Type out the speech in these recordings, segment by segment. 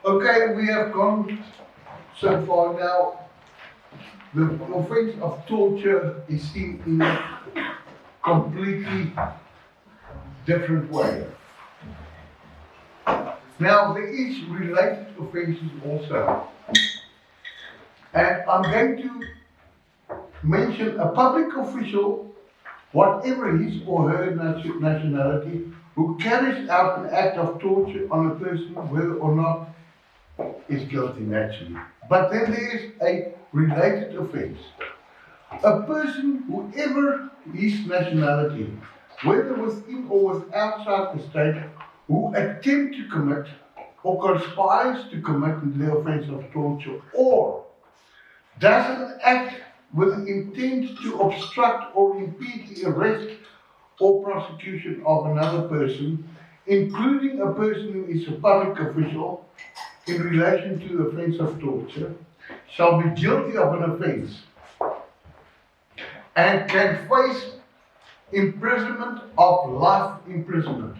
Okay, we have gone so far now. The offense of torture is seen in a completely different way. Now, there is related offences also. And I'm going to mention a public official, whatever his or her nationality, who carries out an act of torture on a person, whether or not is guilty naturally. But then there is a related offence. A person, whoever his nationality, whether within or outside the state, who attempt to commit or conspires to commit the offence of torture, or does an act with intent to obstruct or impede the arrest or prosecution of another person, including a person who is a public official, in relation to the offence of torture, shall be guilty of an offence and can face imprisonment of life imprisonment.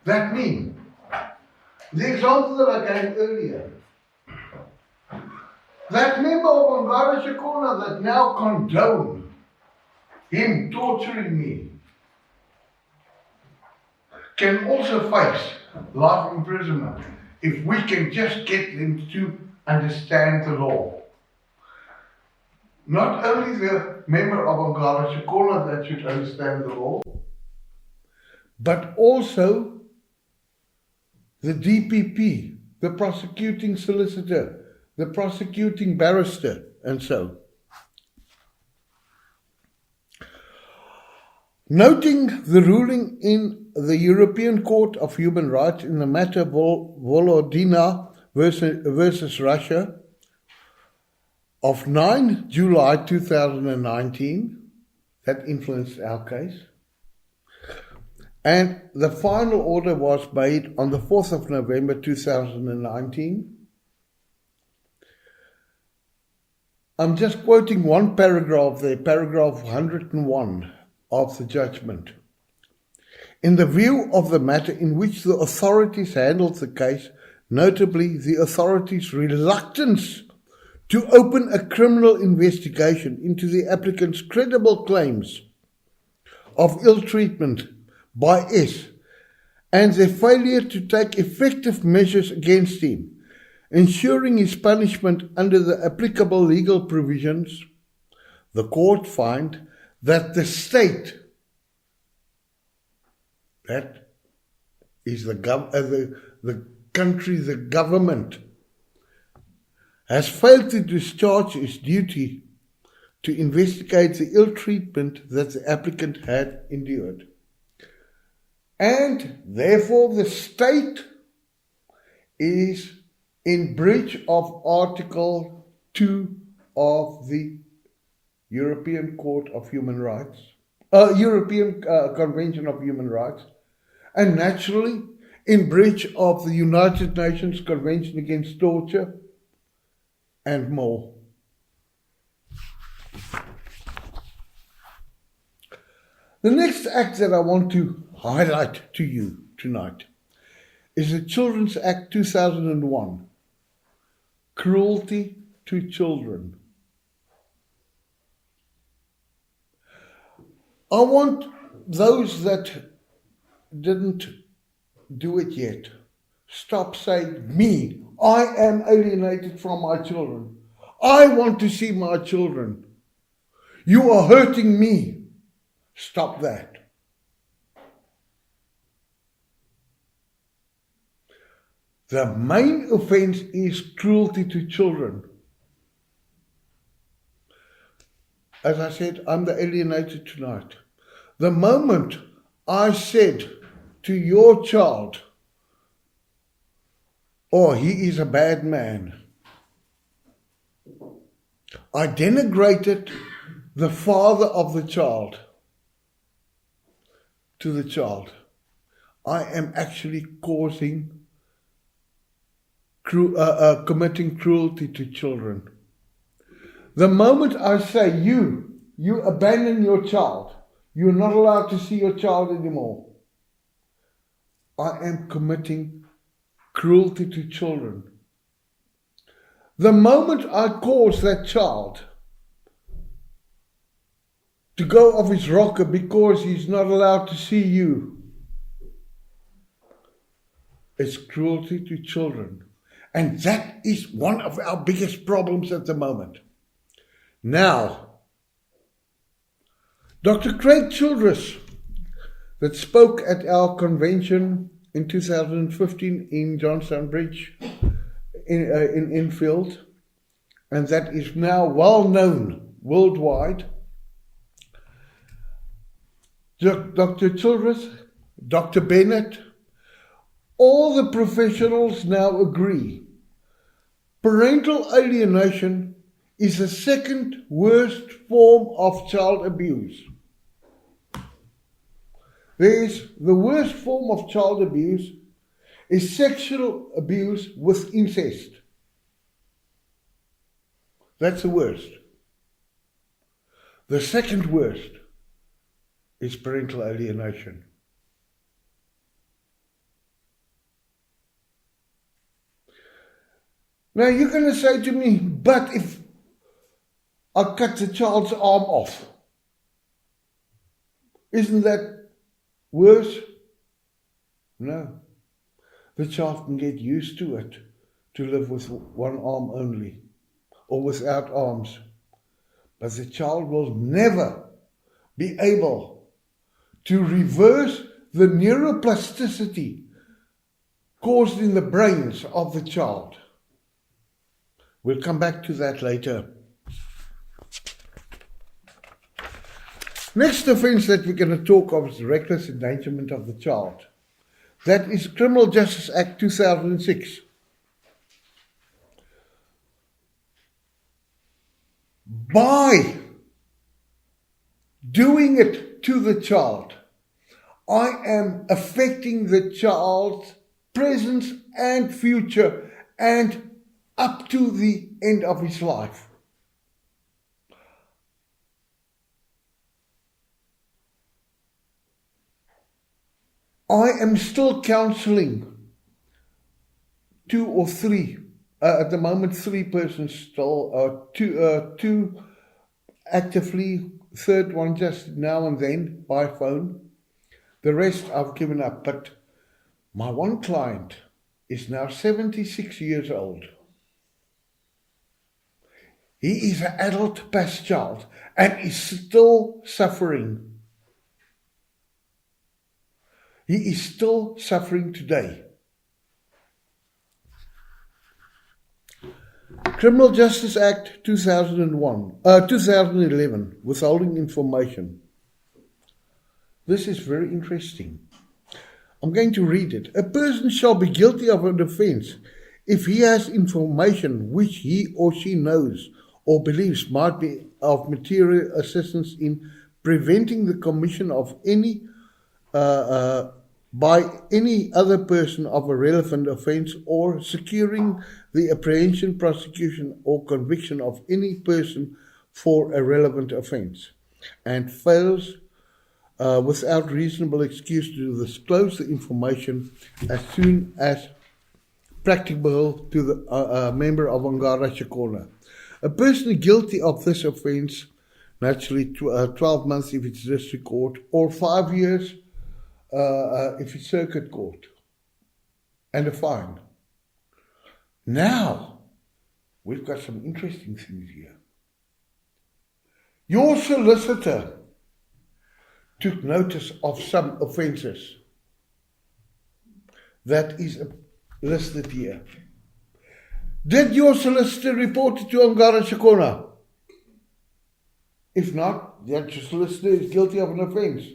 That means, the example that I gave earlier, that member of Andres Joe that now condone him torturing me can also face life imprisonment if we can just get them to understand the law. Not only the member of Andres Joe that should understand the law, but also the DPP, the prosecuting solicitor, the prosecuting barrister, and so. Noting the ruling in the European Court of Human Rights in the matter Volodina versus Russia of 9 July 2019, that influenced our case, and the final order was made on the 4th of November 2019. I'm just quoting one paragraph there, paragraph 101 of the judgment. In the view of the matter in which the authorities handled the case, notably the authorities' reluctance to open a criminal investigation into the applicant's credible claims of ill treatment by S, and their failure to take effective measures against him, ensuring his punishment under the applicable legal provisions, the court finds that the state, that is the country, the government, has failed to discharge its duty to investigate the ill treatment that the applicant had endured. And therefore the state is in breach of Article 2 of the European Court of Human Rights, European Convention of Human Rights, and naturally in breach of the United Nations Convention Against Torture, and more. The next act that I want to highlight to you tonight is the Children's Act 2001, Cruelty to Children. I want those that didn't do it yet, stop saying, me, I am alienated from my children. I want to see my children. You are hurting me. Stop that. The main offense is cruelty to children. As I said, I'm the alienated tonight. The moment I said to your child, oh, he is a bad man, I denigrated the father of the child to the child. I am actually committing cruelty to children. The moment I say you abandon your child, you're not allowed to see your child anymore, I am committing cruelty to children. The moment I cause that child to go off his rocker because he's not allowed to see you, it's cruelty to children. And that is one of our biggest problems at the moment. Now, Dr. Craig Childress, that spoke at our convention in 2015 in Johnstown Bridge in Enfield, and that is now well known worldwide. Dr. Childress, Dr. Bennett, all the professionals now agree parental alienation is the second worst form of child abuse. The worst form of child abuse is sexual abuse with incest. That's the worst. The second worst is parental alienation. Now you're going to say to me, but if I cut the child's arm off, isn't that worse? No. The child can get used to it, to live with one arm only, or without arms. But the child will never be able to reverse the neuroplasticity caused in the brains of the child. We'll come back to that later. Next offence that we're going to talk of is reckless endangerment of the child. That is Criminal Justice Act 2006. By doing it to the child, I am affecting the child's present and future and up to the end of his life. I am still counseling two or three, at the moment 3 persons still, two actively, third one just now and then by phone. The rest I've given up, but my one client is now 76 years old. He is an adult past child and is still suffering. He is still suffering today. Criminal Justice Act 2011, withholding information. This is very interesting. I'm going to read it. A person shall be guilty of an offence if he has information which he or she knows or believes might be of material assistance in preventing the commission of any by any other person of a relevant offence, or securing the apprehension, prosecution, or conviction of any person for a relevant offence, and fails without reasonable excuse to disclose the information as soon as practicable to the member of Angara Shikona. A person guilty of this offence, naturally 12 months if it's district court, or 5 years if it's circuit court, and a fine. Now, we've got some interesting things here. Your solicitor took notice of some offences that is listed here. Did your solicitor report it to Angara Shikona? If not, that your solicitor is guilty of an offence.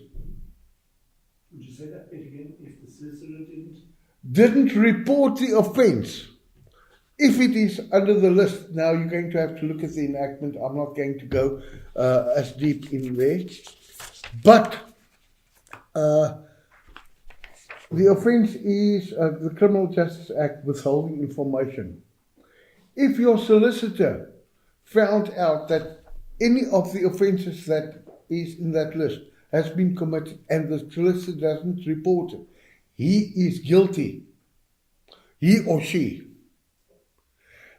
Would you say that again? If the solicitor didn't report the offence, if it is under the list, now you're going to have to look at the enactment. I'm not going to go as deep in there. But the offence is the Criminal Justice Act, withholding information. If your solicitor found out that any of the offences that is in that list has been committed and the solicitor doesn't report it, he is guilty. He or she.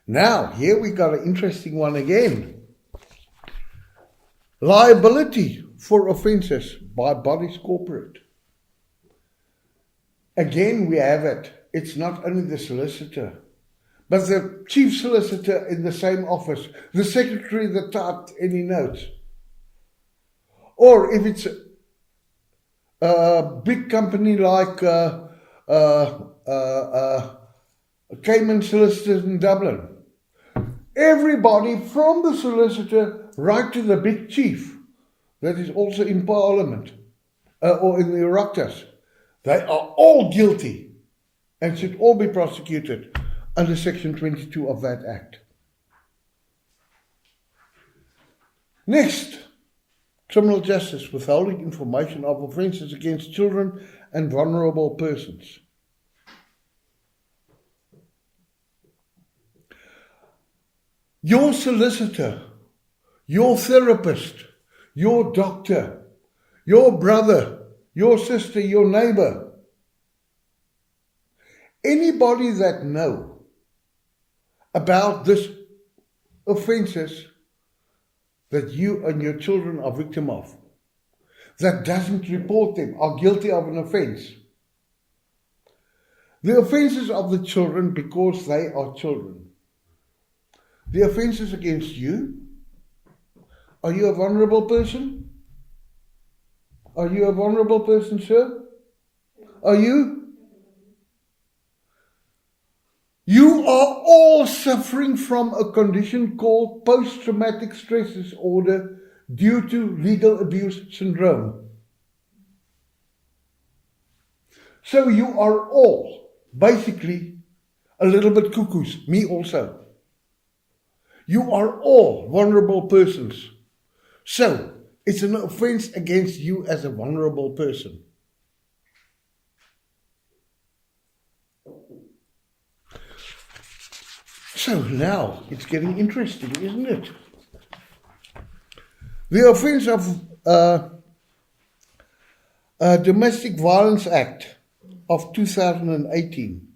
Now, here we got an interesting one again. Liability for offences by bodies corporate. Again, we have it. It's not only the solicitor, but the chief solicitor in the same office, the secretary that typed any notes. Or if it's a big company like Cayman Solicitors in Dublin, everybody from the solicitor right to the big chief that is also in Parliament or in the Oireachtas, they are all guilty and should all be prosecuted under Section 22 of that Act. Next, criminal justice, withholding information of offences against children and vulnerable persons. Your solicitor, your therapist, your doctor, your brother, your sister, your neighbor, anybody that know about this offences that you and your children are victim of, that doesn't report them, are guilty of an offence. The offences of the children because they are children. The offences against you. Are you a vulnerable person? Are you a vulnerable person, sir? Are you? You are all suffering from a condition called post-traumatic stress disorder due to legal abuse syndrome. So you are all basically a little bit cuckoos, me also. You are all vulnerable persons. So it's an offense against you as a vulnerable person. So now it's getting interesting, isn't it? The offence of Domestic Violence Act of 2018.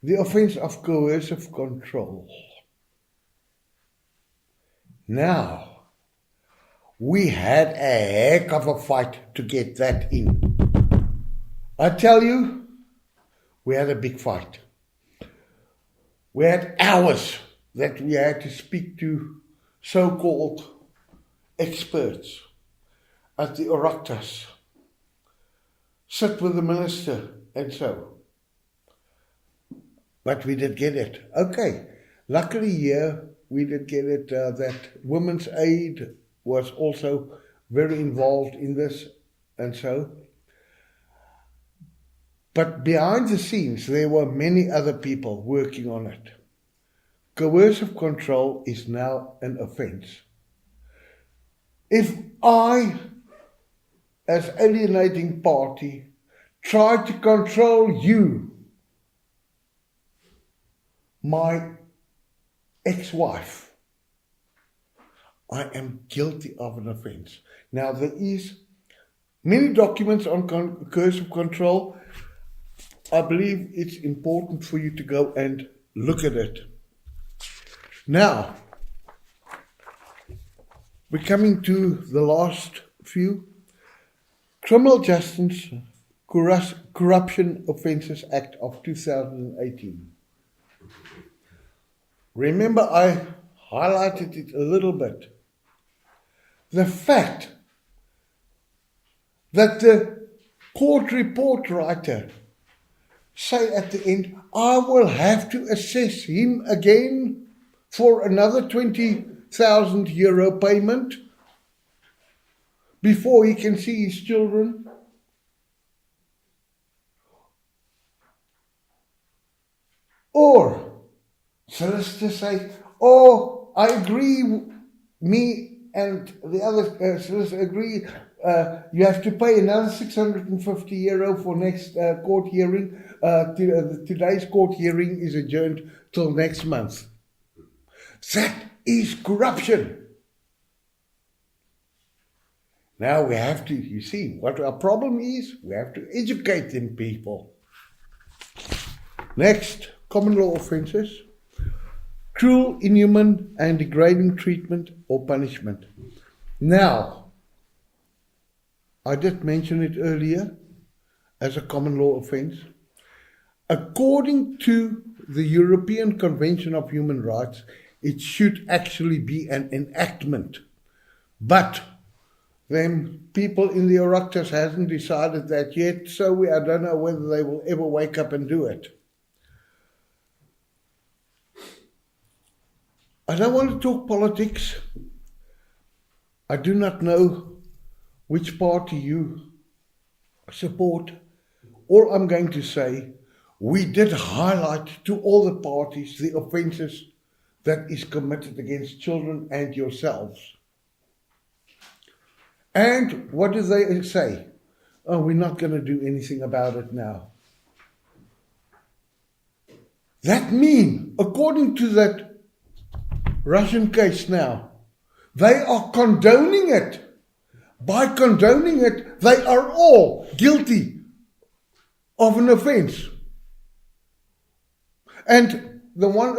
The offence of coercive control. Now, we had a heck of a fight to get that in. I tell you, we had a big fight. We had hours that we had to speak to so-called experts at the Oireachtas, sit with the minister and so. But we did get it. Okay, luckily here we did get it that Women's Aid was also very involved in this and so. But behind the scenes, there were many other people working on it. Coercive control is now an offence. If I, as alienating party, try to control you, my ex-wife, I am guilty of an offence. Now, there is many documents on coercive control. I believe it's important for you to go and look at it. Now, we're coming to the last few. Criminal Justice Corruption Offences Act of 2018. Remember, I highlighted it a little bit. The fact that the court report writer say at the end, I will have to assess him again for another 20,000 euro payment before he can see his children. Or solicitors say, oh, I agree, me and the other solicitors agree, you have to pay another 650 euro for next court hearing. Today's court hearing is adjourned till next month. That is corruption. Now we have to, you see, what our problem is, we have to educate them people. Next, common law offences. Cruel, inhuman and degrading treatment or punishment. Now, I did mention it earlier as a common law offence. According to the European Convention of Human Rights, it should actually be an enactment. But then people in the Oireachtas hasn't decided that yet, so I don't know whether they will ever wake up and do it. I don't want to talk politics. I do not know which party you support. All I'm going to say, we did highlight to all the parties the offences that is committed against children and yourselves. And what do they say? Oh, we're not going to do anything about it now. That means, according to that Russian case now, they are condoning it. By condoning it, they are all guilty of an offence. And the one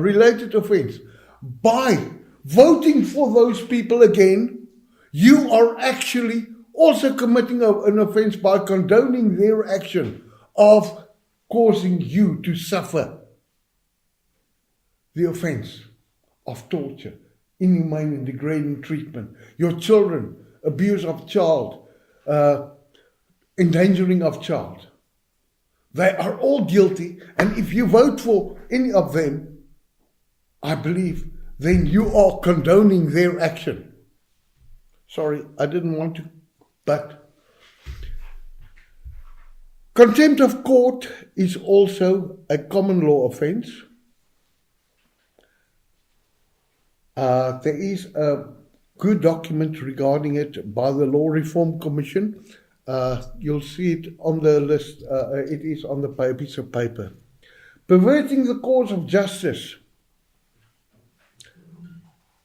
related offence, by voting for those people again, you are actually also committing an offence by condoning their action of causing you to suffer the offence of torture, inhumane and degrading treatment, your children, abuse of child, endangering of child. They are all guilty, and if you vote for any of them, I believe, then you are condoning their action. Sorry, I didn't want to, but contempt of court is also a common law offence. There is a good document regarding it by the Law Reform Commission. You'll see it on the list. It is on the piece of paper. Perverting the cause of justice,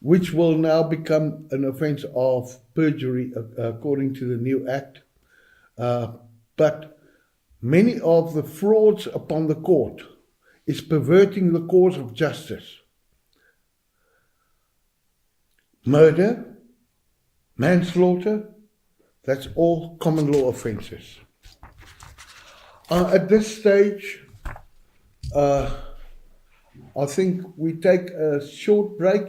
which will now become an offence of perjury according to the new Act. But many of the frauds upon the court is perverting the cause of justice. Murder, manslaughter, that's all common law offences. At this stage, I think we take a short break.